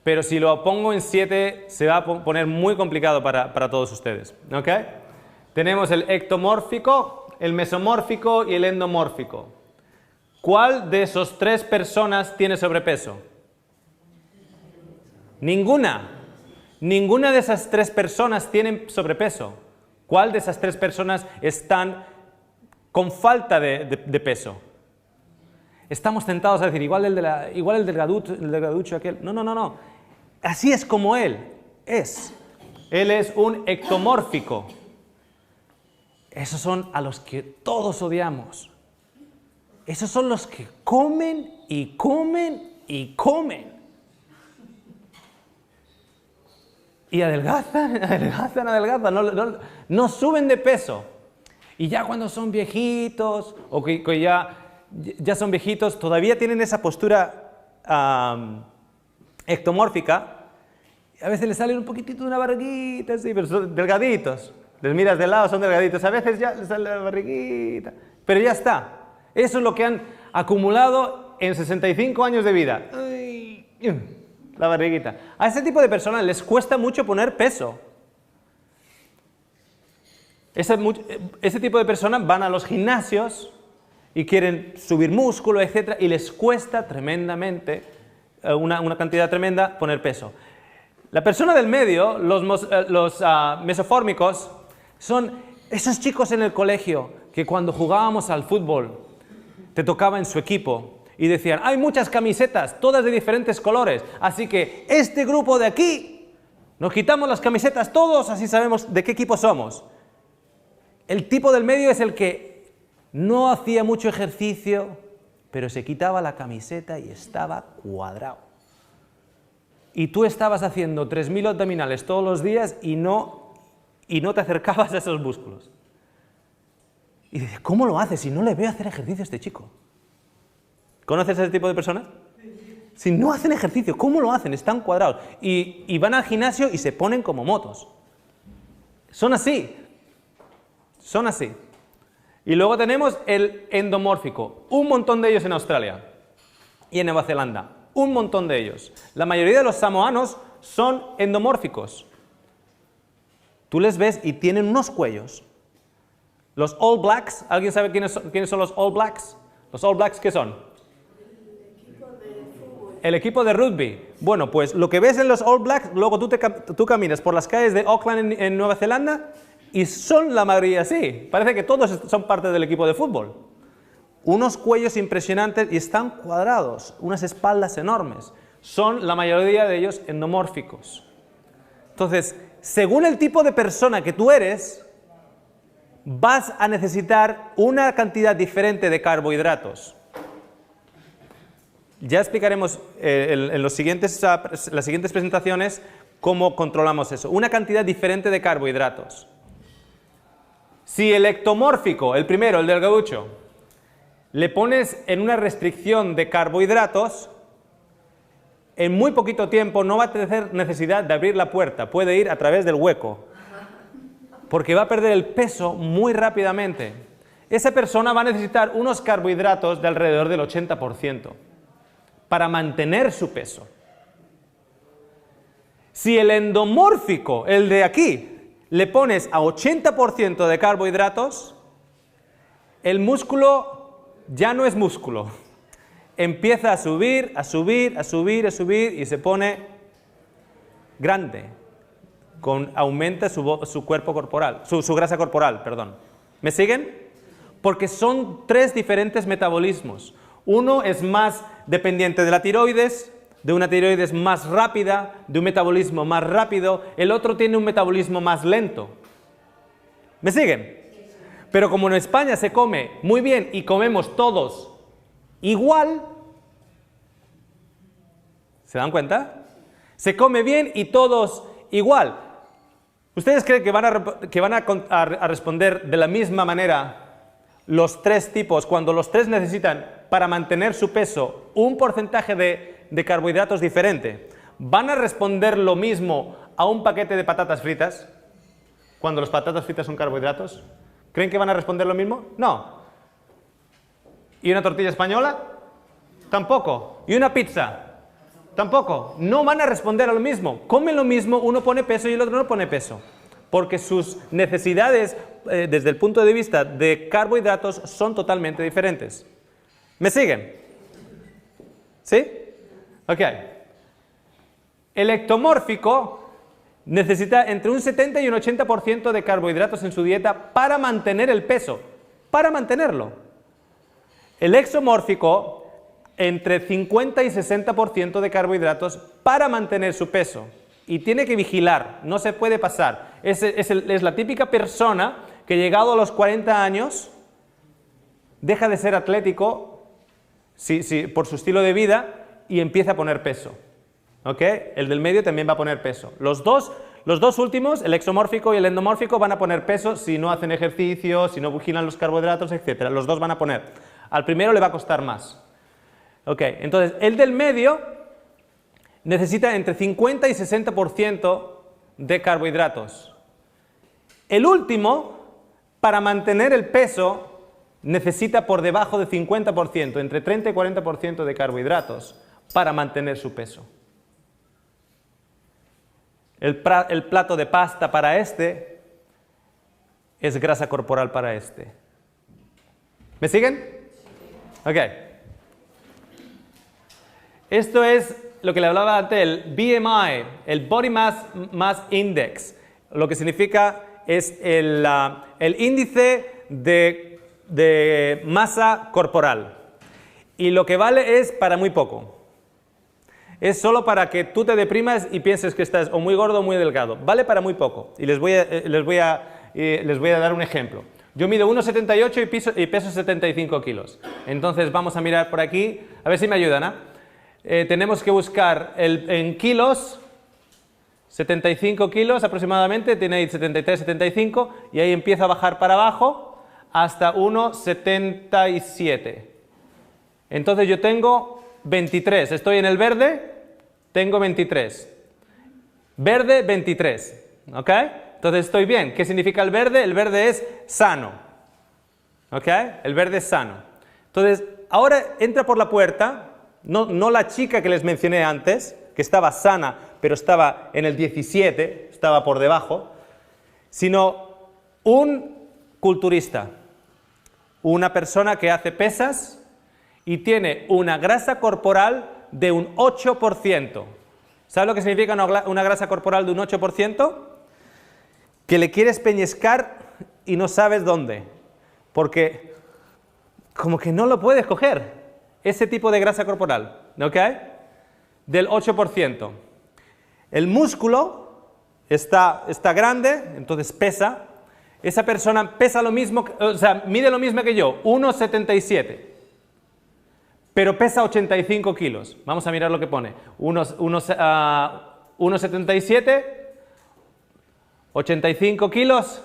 Pero si lo pongo en 7, se va a poner muy complicado para todos ustedes. ¿Okay? Tenemos el ectomórfico, el mesomórfico y el endomórfico. ¿Cuál de esos 3 personas tiene sobrepeso? Ninguna. Ninguna de esas 3 personas tiene sobrepeso. ¿Cuál de esas 3 personas están con falta de peso? Estamos tentados a decir, igual el delgaducho aquel. No. Así es como él es. Él es un ectomórfico. Esos son a los que todos odiamos. Esos son los que comen y comen y comen. Y adelgazan, no suben de peso. Y ya cuando son viejitos, o que ya son viejitos, todavía tienen esa postura ectomórfica. A veces les sale un poquitito de una barriguita, así, pero son delgaditos. Les miras de lado, son delgaditos. A veces ya les sale la barriguita. Pero ya está. Eso es lo que han acumulado en 65 años de vida. La barriguita. A ese tipo de personas les cuesta mucho poner peso. Ese tipo de personas van a los gimnasios y quieren subir músculo, etc. Y les cuesta tremendamente, una cantidad tremenda, poner peso. La persona del medio, los mesofórmicos, son esos chicos en el colegio que cuando jugábamos al fútbol te tocaba en su equipo. Y decían, hay muchas camisetas, todas de diferentes colores, así que este grupo de aquí, nos quitamos las camisetas todos, así sabemos de qué equipo somos. El tipo del medio es el que no hacía mucho ejercicio, pero se quitaba la camiseta y estaba cuadrado. Y tú estabas haciendo 3000 abdominales todos los días y no te acercabas a esos músculos. Y dices, ¿cómo lo haces si no le veo hacer ejercicio a este chico? ¿Conoces a ese tipo de personas? Si no hacen ejercicio, ¿cómo lo hacen? Están cuadrados. Y van al gimnasio y se ponen como motos. Son así. Son así. Y luego tenemos el endomórfico. Un montón de ellos en Australia y en Nueva Zelanda. Un montón de ellos. La mayoría de los samoanos son endomórficos. Tú les ves y tienen unos cuellos. Los All Blacks, ¿alguien sabe quiénes son los All Blacks? ¿Los All Blacks qué son? El equipo de rugby. Bueno, pues lo que ves en los All Blacks, luego tú caminas por las calles de Auckland en Nueva Zelanda y son la mayoría así. Parece que todos son parte del equipo de fútbol. Unos cuellos impresionantes y están cuadrados, unas espaldas enormes. Son la mayoría de ellos endomórficos. Entonces, según el tipo de persona que tú eres, vas a necesitar una cantidad diferente de carbohidratos. Ya explicaremos en las siguientes presentaciones cómo controlamos eso. Una cantidad diferente de carbohidratos. Si el ectomórfico, el primero, el del gaucho, le pones en una restricción de carbohidratos, en muy poquito tiempo no va a tener necesidad de abrir la puerta, puede ir a través del hueco, porque va a perder el peso muy rápidamente. Esa persona va a necesitar unos carbohidratos de alrededor del 80% para mantener su peso. Si el endomórfico, el de aquí, le pones a 80% de carbohidratos, el músculo ya no es músculo. Empieza a subir, a subir, a subir, a subir y se pone grande. Aumenta su cuerpo corporal, su grasa corporal, perdón. ¿Me siguen? Porque son tres diferentes metabolismos. Uno es más dependiente de la tiroides, de una tiroides más rápida, de un metabolismo más rápido. El otro tiene un metabolismo más lento. ¿Me siguen? Pero como en España se come muy bien y comemos todos igual, ¿se dan cuenta? Se come bien y todos igual. ¿Ustedes creen que van a responder de la misma manera los tres tipos cuando los tres necesitan para mantener su peso un porcentaje de carbohidratos diferente? ¿Van a responder lo mismo a un paquete de patatas fritas cuando las patatas fritas son carbohidratos? ¿Creen que van a responder lo mismo? No. ¿Y una tortilla española? Tampoco. ¿Y una pizza? Tampoco. No van a responder a lo mismo. Comen lo mismo, uno pone peso y el otro no pone peso. Porque sus necesidades, desde el punto de vista de carbohidratos, son totalmente diferentes. ¿Me siguen? ¿Sí? Ok. El ectomórfico necesita entre un 70 y un 80% de carbohidratos en su dieta para mantener el peso. Para mantenerlo. El exomórfico, entre 50 y 60% de carbohidratos para mantener su peso. Y tiene que vigilar, no se puede pasar. Es la típica persona que llegado a los 40 años deja de ser atlético por su estilo de vida y empieza a poner peso. ¿Ok? El del medio también va a poner peso. Los dos últimos, el exomórfico y el endomórfico, van a poner peso si no hacen ejercicio, si no vigilan los carbohidratos, etc. Los dos van a poner. Al primero le va a costar más. Ok, entonces el del medio necesita entre 50 y 60% de carbohidratos. El último, para mantener el peso, necesita por debajo de 50%, entre 30 y 40% de carbohidratos para mantener su peso. El plato de pasta para este es grasa corporal para este. ¿Me siguen? Ok. Esto es lo que le hablaba antes, el BMI, el Body Mass Index. Lo que significa es el índice de masa corporal. Y lo que vale es para muy poco. Es solo para que tú te deprimas y pienses que estás o muy gordo o muy delgado. Vale para muy poco. Y les voy a dar un ejemplo. Yo mido 1,78 y peso 75 kilos. Entonces vamos a mirar por aquí, a ver si me ayudan, ¿eh? Tenemos que buscar en kilos, 75 kilos aproximadamente, tiene ahí 73, 75, y ahí empieza a bajar para abajo hasta 1,77. Entonces yo tengo 23, estoy en el verde, tengo 23. Verde, 23, ¿ok? Entonces estoy bien. ¿Qué significa el verde? El verde es sano, ¿ok? El verde es sano. Entonces, ahora entra por la puerta. No la chica que les mencioné antes, que estaba sana, pero estaba en el 17, estaba por debajo. sino un culturista, una persona que hace pesas y tiene una grasa corporal de un 8%. ¿Sabes lo que significa una grasa corporal de un 8%? Que le quieres peñescar y no sabes dónde, porque como que no lo puedes coger, ese tipo de grasa corporal, ¿ok? Del 8%. El músculo está grande, entonces pesa. Esa persona pesa lo mismo, o sea, mide lo mismo que yo, 1,77. Pero pesa 85 kilos. Vamos a mirar lo que pone. 1,77, 85 kilos,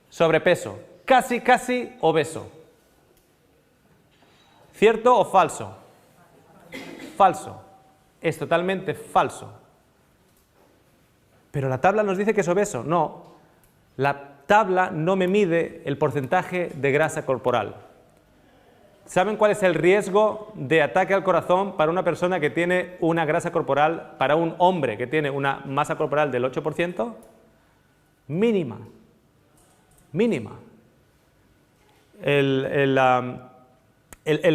sobrepeso. Casi obeso. ¿Cierto o falso? Falso. Es totalmente falso. Pero la tabla nos dice que es obeso. No. La tabla no me mide el porcentaje de grasa corporal. ¿Saben cuál es el riesgo de ataque al corazón para una persona que tiene una grasa corporal, para un hombre que tiene una masa corporal del 8%? Mínima. Mínima. El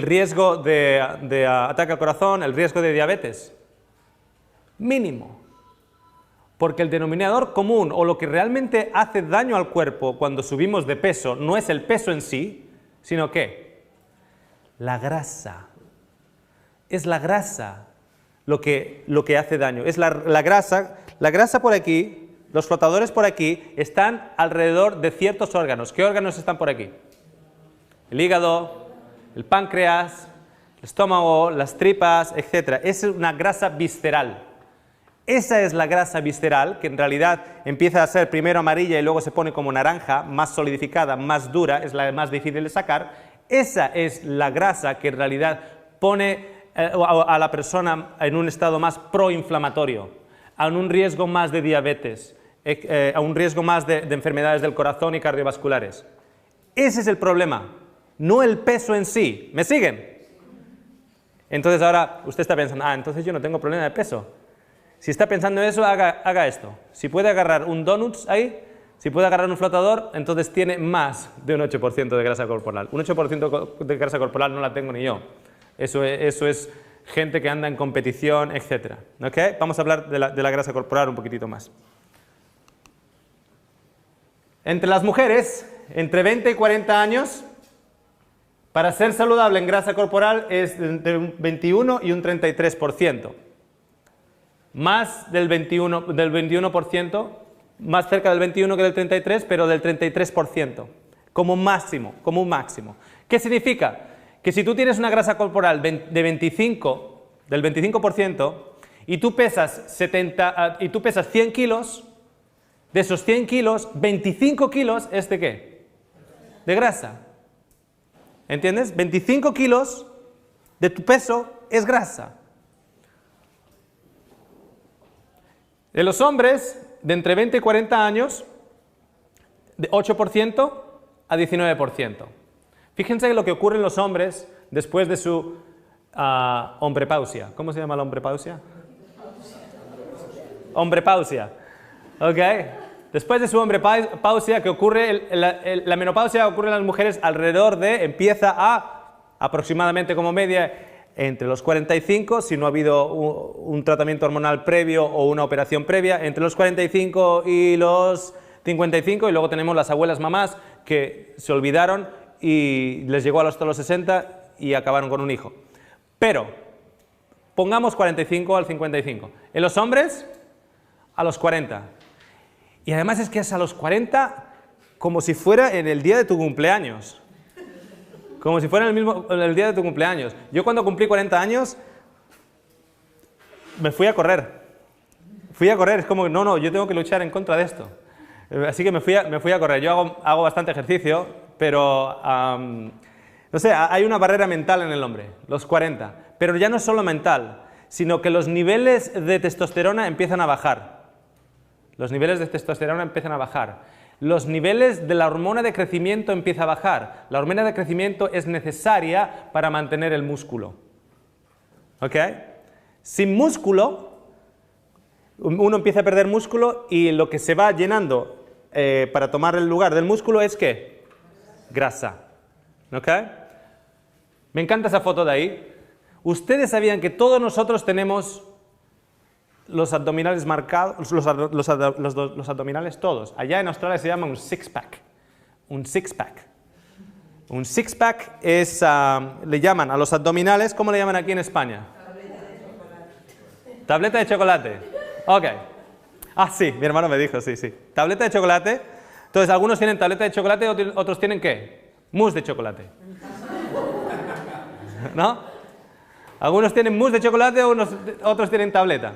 riesgo de ataque al corazón, el riesgo de diabetes. Mínimo. Porque el denominador común o lo que realmente hace daño al cuerpo cuando subimos de peso no es el peso en sí, sino ¿qué? La grasa. Es la grasa lo que hace daño. Es la grasa por aquí, los flotadores por aquí, están alrededor de ciertos órganos. ¿Qué órganos están por aquí? El hígado, el páncreas, el estómago, las tripas, etc. Es una grasa visceral. Esa es la grasa visceral, que en realidad empieza a ser primero amarilla y luego se pone como naranja, más solidificada, más dura, es la más difícil de sacar. Esa es la grasa que en realidad pone a la persona en un estado más proinflamatorio, a un riesgo más de diabetes, a un riesgo más de enfermedades del corazón y cardiovasculares. Ese es el problema, no el peso en sí. ¿Me siguen? Entonces ahora usted está pensando, entonces yo no tengo problema de peso. Si está pensando eso, haga esto. Si puede agarrar un donut ahí, si puede agarrar un flotador, entonces tiene más de un 8% de grasa corporal. Un 8% de grasa corporal no la tengo ni yo. Eso es gente que anda en competición, etc. ¿Okay? Vamos a hablar de la grasa corporal un poquitito más. Entre las mujeres, entre 20 y 40 años, para ser saludable en grasa corporal es entre un 21 y un 33%. Más del 21%, más cerca del 21 que del 33, pero del 33%, como máximo, como un máximo. ¿Qué significa? Que si tú tienes una grasa corporal del 25%, y tú pesas 100 kilos, de esos 100 kilos, 25 kilos es ¿de qué? De grasa. ¿Entiendes? 25 kilos de tu peso es grasa. De los hombres, de entre 20 y 40 años, de 8% a 19%. Fíjense lo que ocurre en los hombres después de su hombrepausia. ¿Cómo se llama la hombrepausia? Hombrepausia. ¿Ok? Después de su hombrepausia, que ocurre, la menopausia ocurre en las mujeres alrededor de, empieza a aproximadamente como media, entre los 45, si no ha habido un tratamiento hormonal previo o una operación previa, entre los 45 y los 55, y luego tenemos las abuelas mamás que se olvidaron y les llegó hasta los 60 y acabaron con un hijo. Pero, pongamos 45 al 55. En los hombres, a los 40. Y además es que es a los 40 como si fuera en el día de tu cumpleaños. Como si fuera el día de tu cumpleaños. Yo cuando cumplí 40 años, me fui a correr. Es como, no, yo tengo que luchar en contra de esto. Así que me fui a correr. Yo hago bastante ejercicio, pero, no sé, hay una barrera mental en el hombre, los 40. Pero ya no es solo mental, sino que los niveles de testosterona empiezan a bajar. Los niveles de testosterona empiezan a bajar. Los niveles de la hormona de crecimiento empiezan a bajar. La hormona de crecimiento es necesaria para mantener el músculo. ¿Ok? Sin músculo, uno empieza a perder músculo y lo que se va llenando para tomar el lugar del músculo es ¿qué? Grasa. ¿Ok? Me encanta esa foto de ahí. ¿Ustedes sabían que todos nosotros tenemos los abdominales marcados, los abdominales todos? Allá en Australia se llama un six-pack. Un six-pack. Un six-pack es, le llaman a los abdominales, ¿cómo le llaman aquí en España? Tableta de chocolate. Ok. Ah, sí, mi hermano me dijo, sí, sí. Tableta de chocolate. Entonces, algunos tienen tableta de chocolate, otros tienen ¿qué? Mousse de chocolate. ¿No? Algunos tienen mousse de chocolate, otros tienen tableta.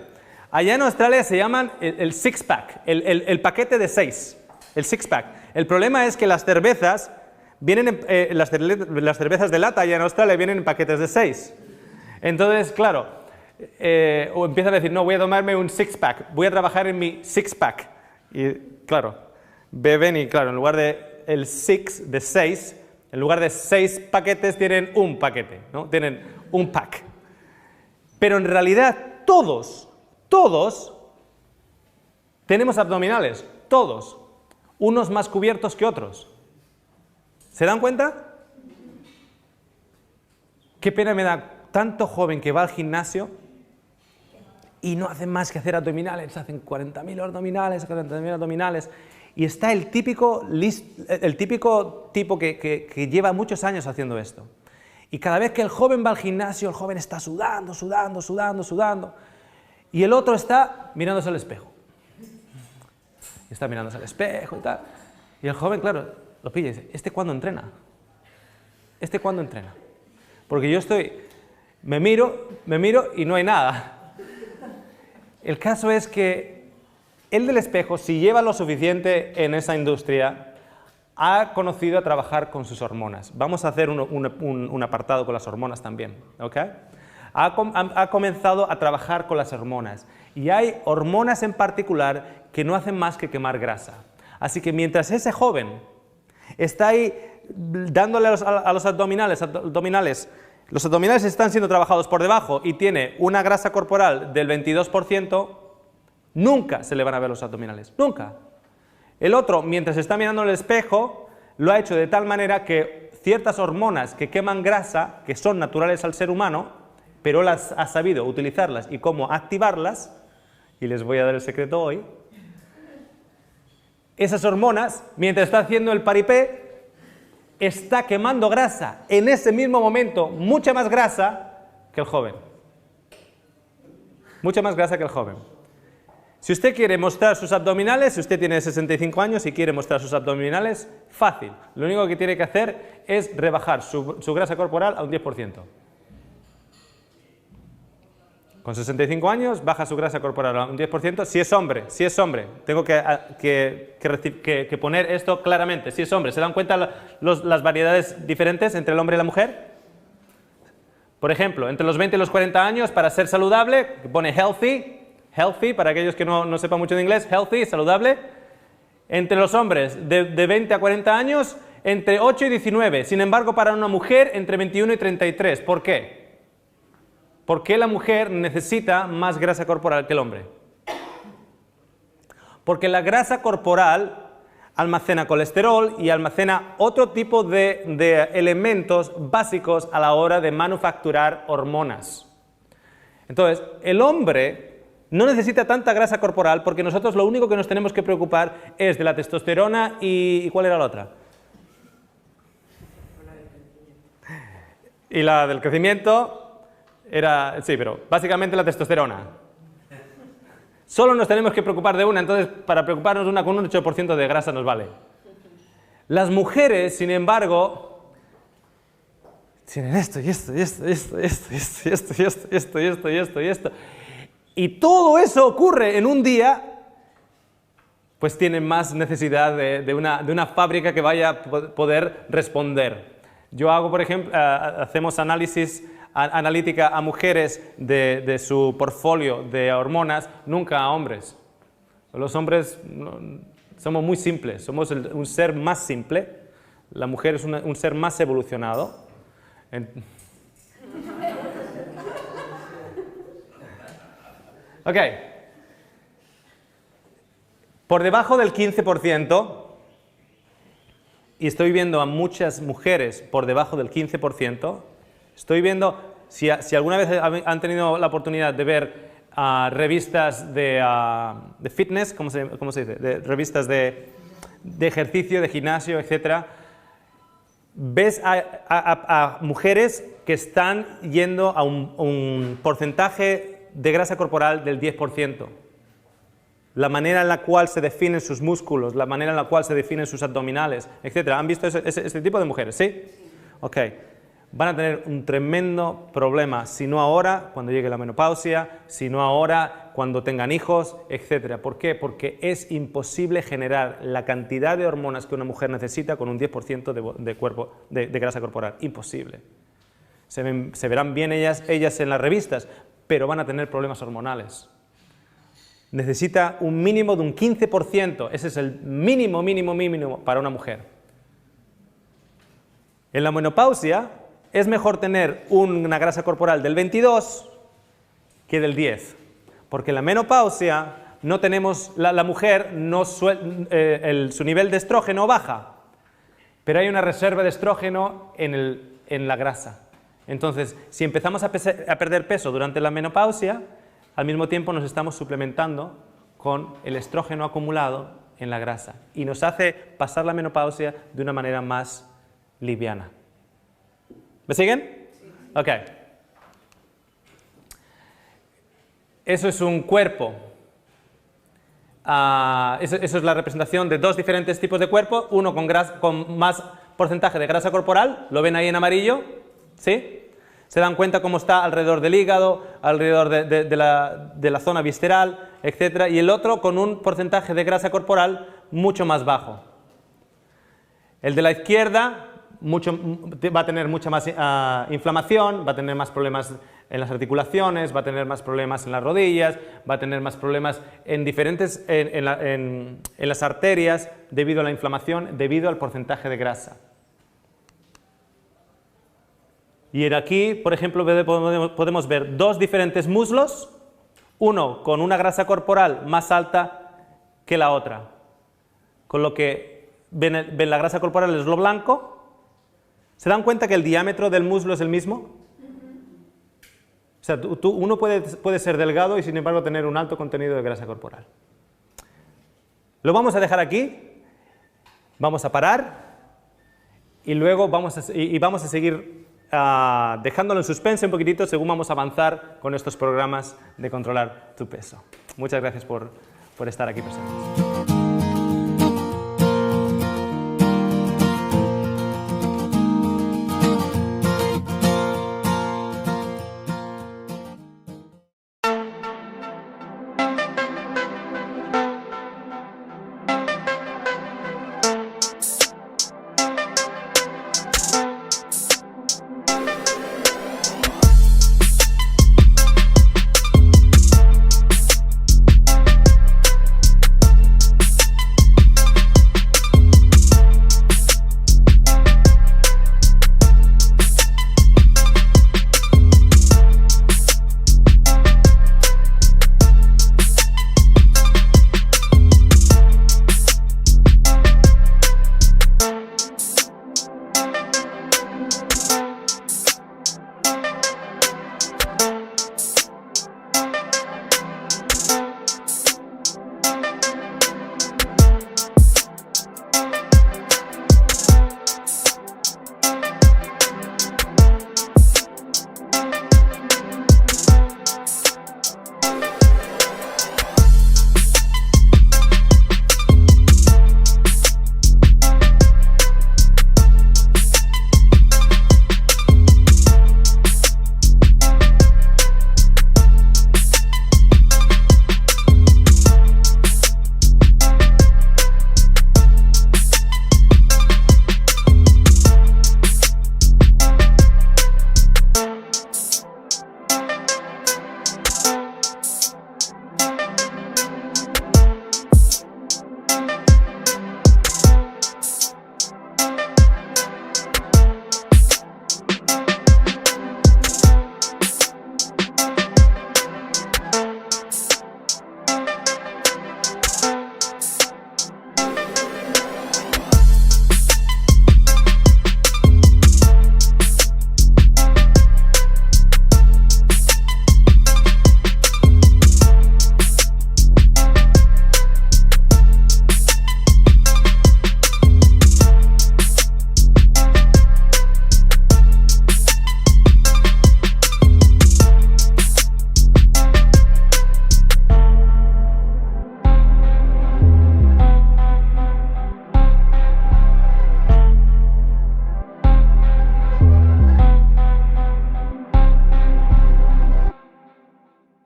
Allá en Australia se llaman el six-pack, el paquete de 6, el six-pack. El problema es que las cervezas vienen las cervezas de lata allá en Australia vienen en paquetes de 6. Entonces, claro, o empiezan a decir, no, voy a tomarme un six-pack, voy a trabajar en mi six-pack. Y claro, beben y claro, en lugar de el six, de 6, en lugar de 6 paquetes tienen un paquete, ¿no? Tienen un pack. Pero en realidad todos tenemos abdominales, todos, unos más cubiertos que otros. ¿Se dan cuenta? Qué pena me da tanto joven que va al gimnasio y no hacen más que hacer abdominales, hacen 40.000 abdominales, 40.000 abdominales, y está el típico tipo que lleva muchos años haciendo esto. Y cada vez que el joven va al gimnasio, el joven está sudando, y el otro está mirándose al espejo. Está mirándose al espejo y tal. Y el joven, claro, lo pilla y dice, ¿este cuándo entrena? ¿Este cuándo entrena? Porque yo me miro y no hay nada. El caso es que el del espejo, si lleva lo suficiente en esa industria, ha conocido a trabajar con sus hormonas. Vamos a hacer un apartado con las hormonas también, ¿ok? Ha comenzado a trabajar con las hormonas. Y hay hormonas en particular que no hacen más que quemar grasa. Así que mientras ese joven está ahí dándole a los abdominales, los abdominales están siendo trabajados por debajo y tiene una grasa corporal del 22%, nunca se le van a ver los abdominales, nunca. El otro, mientras está mirando el espejo, lo ha hecho de tal manera que ciertas hormonas que queman grasa, que son naturales al ser humano, pero las ha sabido utilizarlas y cómo activarlas, y les voy a dar el secreto hoy, esas hormonas, mientras está haciendo el paripé, está quemando grasa en ese mismo momento, mucha más grasa que el joven. Mucha más grasa que el joven. Si usted quiere mostrar sus abdominales, si usted tiene 65 años y quiere mostrar sus abdominales, fácil. Lo único que tiene que hacer es rebajar su grasa corporal a un 10%. Con 65 años baja su grasa corporal a un 10%, si es hombre. Tengo que poner esto claramente, si es hombre. ¿Se dan cuenta las variedades diferentes entre el hombre y la mujer? Por ejemplo, entre los 20 y los 40 años, para ser saludable, pone healthy, para aquellos que no sepan mucho de inglés, healthy, saludable. Entre los hombres, de 20 a 40 años, entre 8 y 19. Sin embargo, para una mujer, entre 21 y 33. ¿Por qué? ¿Por qué la mujer necesita más grasa corporal que el hombre? Porque la grasa corporal almacena colesterol y almacena otro tipo de elementos básicos a la hora de manufacturar hormonas. Entonces, el hombre no necesita tanta grasa corporal porque nosotros lo único que nos tenemos que preocupar es de la testosterona y ¿cuál era la otra? Y la del crecimiento era, sí, pero básicamente la testosterona. Solo nos tenemos que preocupar de una, entonces para preocuparnos de una con un 8% de grasa nos vale. Las mujeres, sin embargo, tienen esto y esto y esto y esto y esto y esto y esto y esto y esto y esto y esto y esto. Y todo eso ocurre en un día, pues tienen más necesidad de una fábrica que vaya a poder responder. Yo hago, por ejemplo, hacemos analítica a mujeres de su portfolio de hormonas, nunca a hombres. Los hombres somos muy simples, somos un ser más simple, la mujer es un ser más evolucionado. Ok. Por debajo del 15%, y estoy viendo a muchas mujeres por debajo del 15%, estoy viendo, si alguna vez han tenido la oportunidad de ver revistas de fitness, ¿cómo se dice? Revistas de ejercicio, de gimnasio, etc. Ves a mujeres que están yendo a un porcentaje de grasa corporal del 10%. La manera en la cual se definen sus músculos, la manera en la cual se definen sus abdominales, etc. ¿Han visto ese tipo de mujeres? ¿Sí? Ok. Van a tener un tremendo problema, si no ahora, cuando llegue la menopausia, si no ahora, cuando tengan hijos, etc. ¿Por qué? Porque es imposible generar la cantidad de hormonas que una mujer necesita con un 10% de grasa corporal. Imposible. Se verán bien ellas en las revistas, pero van a tener problemas hormonales. Necesita un mínimo de un 15%, ese es el mínimo para una mujer. En la menopausia es mejor tener una grasa corporal del 22 que del 10, porque en la menopausia no tenemos, la mujer, su nivel de estrógeno baja, pero hay una reserva de estrógeno en la grasa. Entonces, si empezamos a perder peso durante la menopausia, al mismo tiempo nos estamos suplementando con el estrógeno acumulado en la grasa y nos hace pasar la menopausia de una manera más liviana. ¿Me siguen? Sí. Ok. Eso es un cuerpo. Eso es la representación de dos diferentes tipos de cuerpo, uno con más porcentaje de grasa corporal, lo ven ahí en amarillo, ¿sí? Se dan cuenta cómo está alrededor del hígado, alrededor de la zona visceral, etc. Y el otro con un porcentaje de grasa corporal mucho más bajo. El de la izquierda va a tener mucha más inflamación, va a tener más problemas en las articulaciones, va a tener más problemas en las rodillas, va a tener más problemas en las arterias debido a la inflamación, debido al porcentaje de grasa. Y aquí, por ejemplo, podemos ver dos diferentes muslos, uno con una grasa corporal más alta que la otra. Con lo que ven la grasa corporal es lo blanco. ¿Se dan cuenta que el diámetro del muslo es el mismo? O sea, uno puede ser delgado y sin embargo tener un alto contenido de grasa corporal. Lo vamos a dejar aquí, vamos a parar y luego vamos a seguir dejándolo en suspense un poquitito según vamos a avanzar con estos programas de controlar tu peso. Muchas gracias por estar aquí presentes.